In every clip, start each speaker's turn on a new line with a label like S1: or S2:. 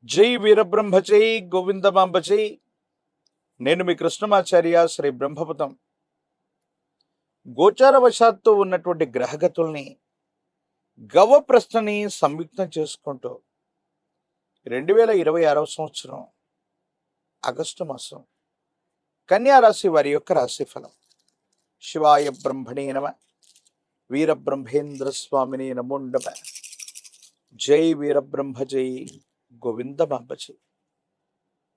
S1: జై వీరబ్రహ్మ జై గోవిందమాంబ జై. నేను మీ కృష్ణమాచార్య శ్రీ బ్రహ్మపదం. గోచారవశాత్తు ఉన్నటువంటి గ్రహగతుల్ని గవ ప్రశ్నని సంయుక్తం చేసుకుంటూ 2026 సంవత్సరం ఆగస్టు మాసం కన్యా రాశి వారి యొక్క రాశిఫలం. శివాయ బ్రహ్మణే నమ. వీరబ్రహ్మేంద్ర స్వామిని నమో నమ. జై వీరబ్రహ్మ జై గోవిందమాంబ జై.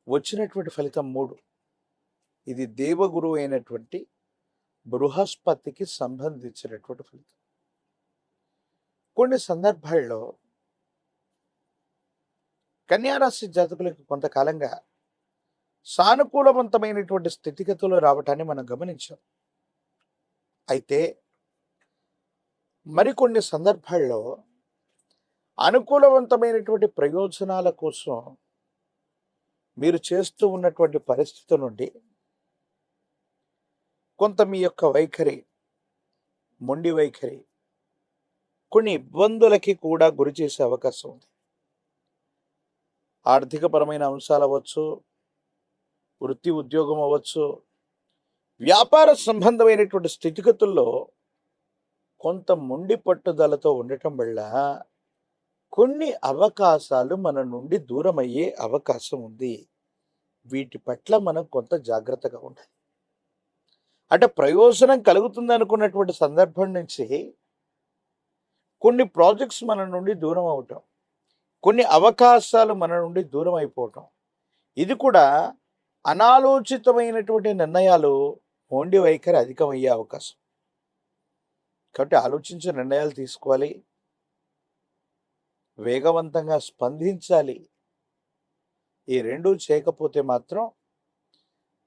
S1: వచ్చినటువంటి ఫలితం 3. ఇది దేవగురువు అయినటువంటి బృహస్పతికి సంబంధించినటువంటి ఫలితం. కొన్ని సందర్భాల్లో కన్యారాశి జాతకులకు కొంతకాలంగా సానుకూలవంతమైనటువంటి స్థితిగతులు రావటాన్ని మనం గమనించాం. అయితే మరికొన్ని సందర్భాల్లో అనుకూలవంతమైనటువంటి ప్రయోజనాల కోసం మీరు చేస్తూ ఉన్నటువంటి పరిస్థితి నుండి కొంత మీ యొక్క వైఖరి, మొండి వైఖరి కొన్ని ఇబ్బందులకి కూడా గురి చేసే అవకాశం ఉంది. ఆర్థికపరమైన అంశాలు అవ్వచ్చు, వృత్తి ఉద్యోగం అవ్వచ్చు, వ్యాపార సంబంధమైనటువంటి స్థితిగతుల్లో కొంత మొండి పట్టుదలతో ఉండటం వల్ల కొన్ని అవకాశాలు మన నుండి దూరం అయ్యే అవకాశం ఉంది. వీటి పట్ల మనం కొంత జాగ్రత్తగా ఉండాలి. అంటే ప్రయోజనం కలుగుతుంది అనుకున్నటువంటి సందర్భం నుంచి కొన్ని ప్రాజెక్ట్స్ మన నుండి దూరం అవటం, కొన్ని అవకాశాలు మన నుండి దూరం అయిపోవటం, ఇది కూడా అనాలోచితమైనటువంటి నిర్ణయాలు, మొండి వైఖరి అధికమయ్యే అవకాశం. కాబట్టి ఆలోచించే నిర్ణయాలు తీసుకోవాలి, వేగవంతంగా స్పందించాలి. ఈ రెండూ చేయకపోతే మాత్రం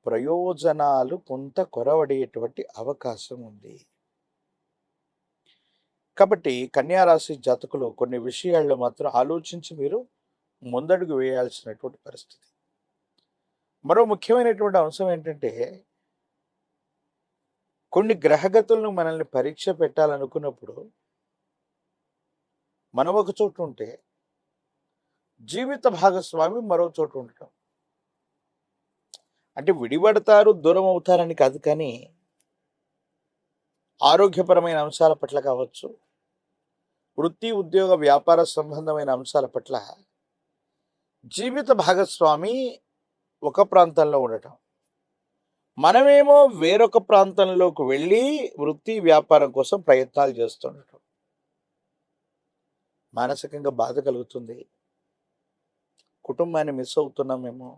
S1: ప్రయోజనాలు కొంత కొరవడేటువంటి అవకాశం ఉంది. కాబట్టి కన్యారాశి జాతకులు కొన్ని విషయాల్లో మాత్రం ఆలోచించి మీరు ముందడుగు వేయాల్సినటువంటి పరిస్థితి. మరో ముఖ్యమైనటువంటి అంశం ఏంటంటే, కొన్ని గ్రహగతులను మనల్ని పరీక్ష పెట్టాలనుకున్నప్పుడు మనం ఒక చోటు ఉంటే జీవిత భాగస్వామి మరో చోటు ఉండటం. అంటే విడిపడతారు, దూరం అవుతారని కాదు, కానీ ఆరోగ్యపరమైన అంశాల పట్ల కావచ్చు, వృత్తి ఉద్యోగ వ్యాపార సంబంధమైన అంశాల పట్ల జీవిత భాగస్వామి ఒక ప్రాంతంలో ఉండటం, మనమేమో వేరొక ప్రాంతంలోకి వెళ్ళి వృత్తి వ్యాపారం కోసం ప్రయత్నాలు చేస్తుండటం మానసికంగా బాధ కలుగుతుంది. కుటుంబాన్ని మిస్ అవుతున్నామేమో,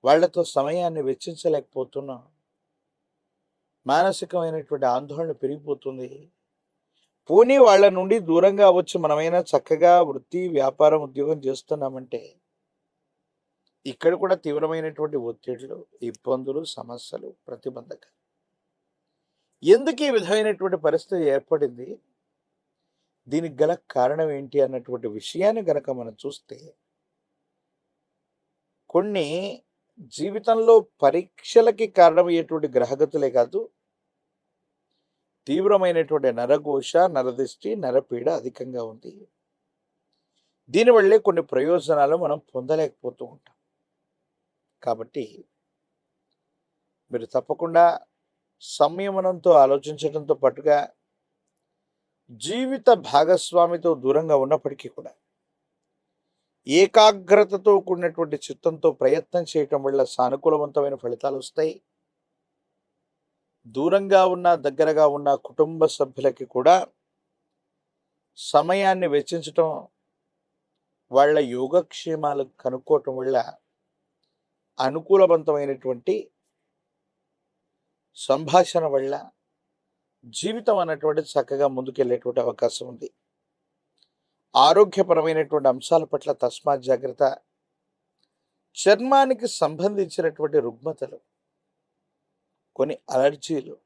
S1: వాళ్లతో సమయాన్ని వెచ్చించలేకపోతున్నాం, మానసికమైనటువంటి ఆందోళన పెరిగిపోతుంది. పోనీ వాళ్ళ నుండి దూరంగా వచ్చి మనమైనా చక్కగా వృత్తి వ్యాపారం ఉద్యోగం చేస్తున్నామంటే ఇక్కడ కూడా తీవ్రమైనటువంటి ఒత్తిడులు, ఇబ్బందులు, సమస్యలు, ప్రతిబంధకాలు. ఎందుకు ఈ విధమైనటువంటి పరిస్థితి ఏర్పడింది, దీనికి గల కారణం ఏంటి అన్నటువంటి విషయాన్ని గనక మనం చూస్తే, కొన్ని జీవితంలో పరీక్షలకి కారణమయ్యేటువంటి గ్రహగతులే కాదు, తీవ్రమైనటువంటి నరఘోష, నరదిష్టి, నరపీడ అధికంగా ఉంది. దీనివల్లే కొన్ని ప్రయోజనాలు మనం పొందలేకపోతూ ఉంటాం. కాబట్టి మీరు తప్పకుండా సంయమనంతో ఆలోచించడంతో పాటుగా జీవిత భాగస్వామితో దూరంగా ఉన్నప్పటికీ కూడా ఏకాగ్రతతో కూడినటువంటి చిత్తంతో ప్రయత్నం చేయటం వల్ల సానుకూలవంతమైన ఫలితాలు వస్తాయి. దూరంగా ఉన్న, దగ్గరగా ఉన్న కుటుంబ సభ్యులకి కూడా సమయాన్ని వెచ్చించటం, వాళ్ళ యోగక్షేమాలు కనుక్కోవటం వల్ల అనుకూలవంతమైనటువంటి సంభాషణ వల్ల జీవితం అన్నటువంటి చక్కగా ముందుకెళ్ళేటువంటి అవకాశం ఉంది. ఆరోగ్యపరమైనటువంటి అంశాల పట్ల తస్మాత్ జాగ్రత్త. చర్మానికి సంబంధించినటువంటి రుగ్మతలు, కొన్ని అలర్జీలు,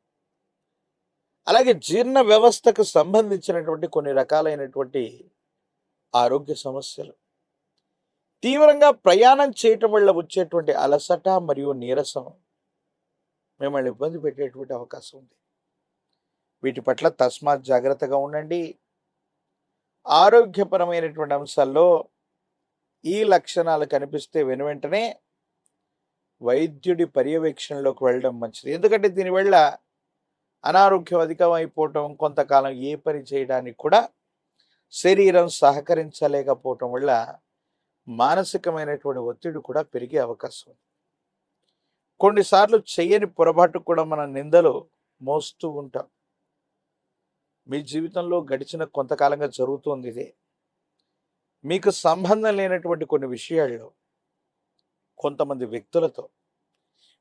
S1: అలాగే జీర్ణ వ్యవస్థకు సంబంధించినటువంటి కొన్ని రకాలైనటువంటి ఆరోగ్య సమస్యలు, తీవ్రంగా ప్రయాణం చేయటం వల్ల వచ్చేటువంటి అలసట మరియు నీరసం మిమ్మల్ని ఇబ్బంది పెట్టేటువంటి అవకాశం ఉంది. వీటి పట్ల తస్మాత్ జాగ్రత్తగా ఉండండి. ఆరోగ్యపరమైనటువంటి అంశాల్లో ఈ లక్షణాలు కనిపిస్తే వెనువెంటనే వైద్యుడి పర్యవేక్షణలోకి వెళ్ళడం మంచిది. ఎందుకంటే దీనివల్ల అనారోగ్యం అధికమైపోవటం, కొంతకాలం ఏ పని చేయడానికి కూడా శరీరం సహకరించలేకపోవటం వల్ల మానసికమైనటువంటి ఒత్తిడి కూడా పెరిగే అవకాశం ఉంది. కొన్నిసార్లు చేయని పొరపాటు కూడా మన నిందలు మోస్తూ ఉంటాం. మీ జీవితంలో గడిచిన కొంతకాలంగా జరుగుతుంది ఇదే. మీకు సంబంధం లేనటువంటి కొన్ని విషయాల్లో కొంతమంది వ్యక్తులతో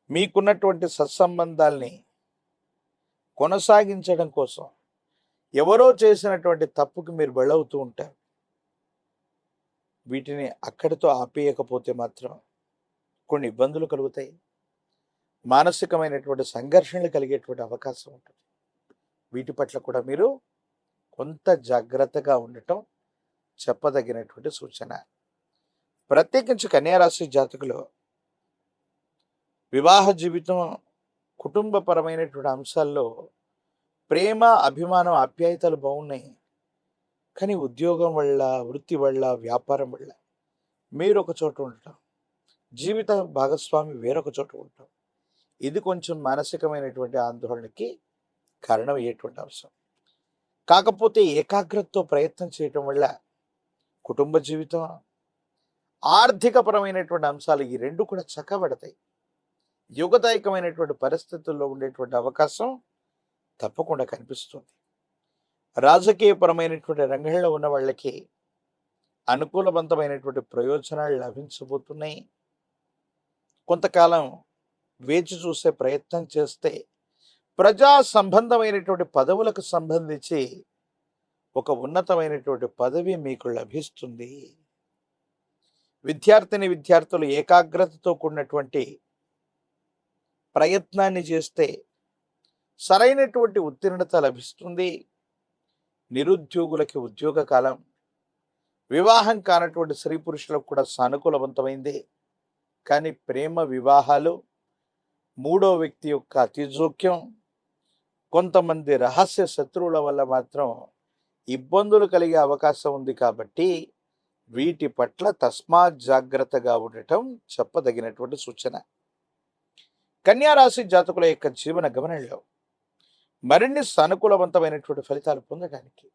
S1: మీకున్నటువంటి సత్సంబంధాల్ని కొనసాగించడం కోసం ఎవరో చేసినటువంటి తప్పుకి మీరు బలవుతూ ఉంటారు. వీటిని అక్కడితో ఆపేయకపోతే మాత్రం కొన్ని ఇబ్బందులు కలుగుతాయి. మానసికమైనటువంటి సంఘర్షణలు కలిగేటువంటి అవకాశం ఉంటుంది. వీటి పట్ల కూడా మీరు కొంత జాగ్రత్తగా ఉండటం చెప్పదగినటువంటి సూచన. ప్రత్యేకించి కన్యారాశి జాతకులు వివాహ జీవితం, కుటుంబపరమైనటువంటి అంశాల్లో ప్రేమ, అభిమానం, ఆప్యాయతలు బాగున్నాయి. కానీ ఉద్యోగం వల్ల, వృత్తి వల్ల, వ్యాపారం వల్ల మీరు ఒక చోట ఉండటం, జీవిత భాగస్వామి వేరొక చోట ఉండటం, ఇది కొంచెం మానసికమైనటువంటి ఆందోళనకి కారణమయ్యేటువంటి అంశం. కాకపోతే ఏకాగ్రతతో ప్రయత్నం చేయటం వల్ల కుటుంబ జీవితం, ఆర్థికపరమైనటువంటి అంశాలు ఈ రెండు కూడా చక్కబడతాయి. యుగదాయకమైనటువంటి పరిస్థితుల్లో ఉండేటువంటి అవకాశం తప్పకుండా కనిపిస్తుంది. రాజకీయపరమైనటువంటి రంగంలో ఉన్న వాళ్ళకి అనుకూలవంతమైనటువంటి ప్రయోజనాలు లభించబోతున్నాయి. కొంతకాలం వేచి చూసే ప్రయత్నం చేస్తే ప్రజా సంబంధమైనటువంటి పదవులకు సంబంధించి ఒక ఉన్నతమైనటువంటి పదవి మీకు లభిస్తుంది. విద్యార్థులు ఏకాగ్రతతో కూడినటువంటి ప్రయత్నాన్ని చేస్తే సరైనటువంటి ఉత్తీర్ణత లభిస్తుంది. నిరుద్యోగులకి ఉద్యోగ కాలం, వివాహం కానటువంటి స్త్రీ పురుషులకు కూడా సానుకూలవంతమైంది. కానీ ప్రేమ వివాహాలు, మూడో వ్యక్తి యొక్క అతిజోక్యం, కొంతమంది రహస్య శత్రువుల వల్ల మాత్రం ఇబ్బందులు కలిగే అవకాశం ఉంది. కాబట్టి వీటి పట్ల తస్మాత్ జాగ్రత్తగా ఉండటం చెప్పదగినటువంటి సూచన. కన్యారాశి జాతకుల యొక్క జీవన గమనంలో మరిన్ని సానుకూలవంతమైనటువంటి ఫలితాలు పొందడానికి,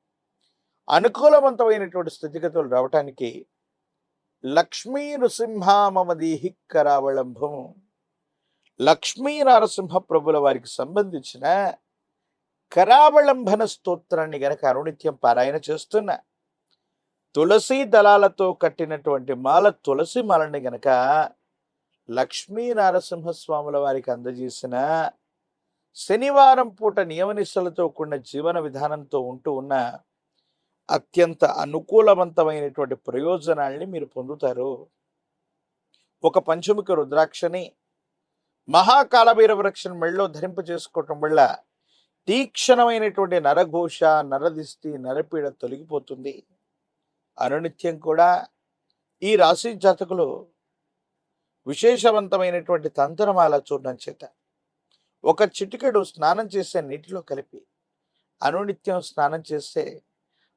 S1: అనుకూలవంతమైనటువంటి స్థితిగతులు రావటానికి లక్ష్మీ నృసింహ మమదీహి కరావళంబం, లక్ష్మీ నరసింహ ప్రభుల వారికి సంబంధించిన కరావళంబన స్తోత్రాన్ని గనక అనునిత్యం పారాయణ చేస్తున్న, తులసి దళాలతో కట్టినటువంటి మాల, తులసి మాలని గనక లక్ష్మీ నరసింహస్వాముల వారికి అందజేసిన, శనివారం పూట నియమనిష్టలతో కూడిన జీవన విధానంతో ఉంటూ ఉన్న అత్యంత అనుకూలవంతమైనటువంటి ప్రయోజనాల్ని మీరు పొందుతారు. ఒక పంచముఖ రుద్రాక్షని, మహాకాళభైరవ వృక్షం మెళ్ళలో ధరింప చేసుకోవటం వల్ల తీక్షణమైనటువంటి నరఘోష, నరదిష్టి, నరపీడ తొలగిపోతుంది. అనునిత్యం కూడా ఈ రాశి జాతకులు విశేషవంతమైనటువంటి తంత్రమాల చూడడం చేత ఒక చిటికెడు స్నానం చేసే నీటిలో కలిపి అనునిత్యం స్నానం చేస్తే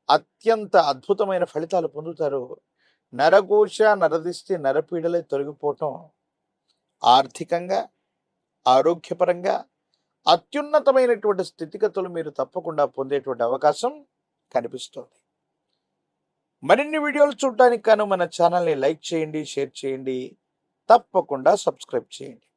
S1: అత్యంత అద్భుతమైన ఫలితాలు పొందుతారు. నరఘోష, నరదిష్టి, నరపీడలే తొలగిపోవటం ఆర్థికంగా, ఆరోగ్యపరంగా అత్యున్నతమైనటువంటి స్థితిగతులు మీరు తప్పకుండా పొందేటువంటి అవకాశం కనిపిస్తుంది. మరిన్ని వీడియోలు చూడటానికి గాను మన ఛానల్ని లైక్ చేయండి, షేర్ చేయండి, తప్పకుండా సబ్స్క్రైబ్ చేయండి.